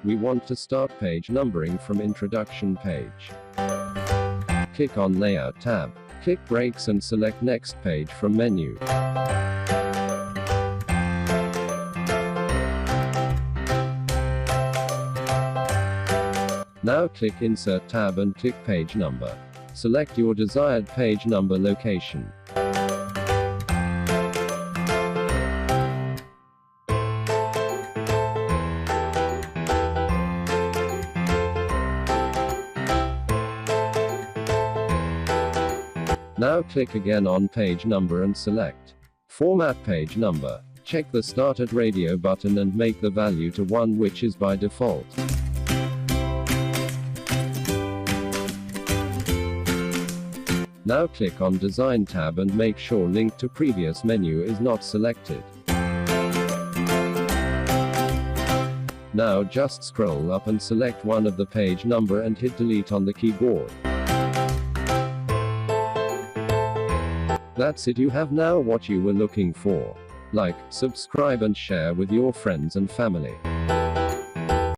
We want to start page numbering from introduction page. Click on Layout tab. Click Breaks and select Next Page from menu. Now click Insert tab and click Page Number. Select your desired page number location. Now click again on Page Number and select Format Page Number. Check the Start at Radio button and make the value to 1, which is by default. Now click on Design tab and make sure Link to Previous menu is not selected. Now just scroll up and select one of the page number and hit Delete on the keyboard. That's it, you have now what you were looking for. Like, subscribe and share with your friends and family.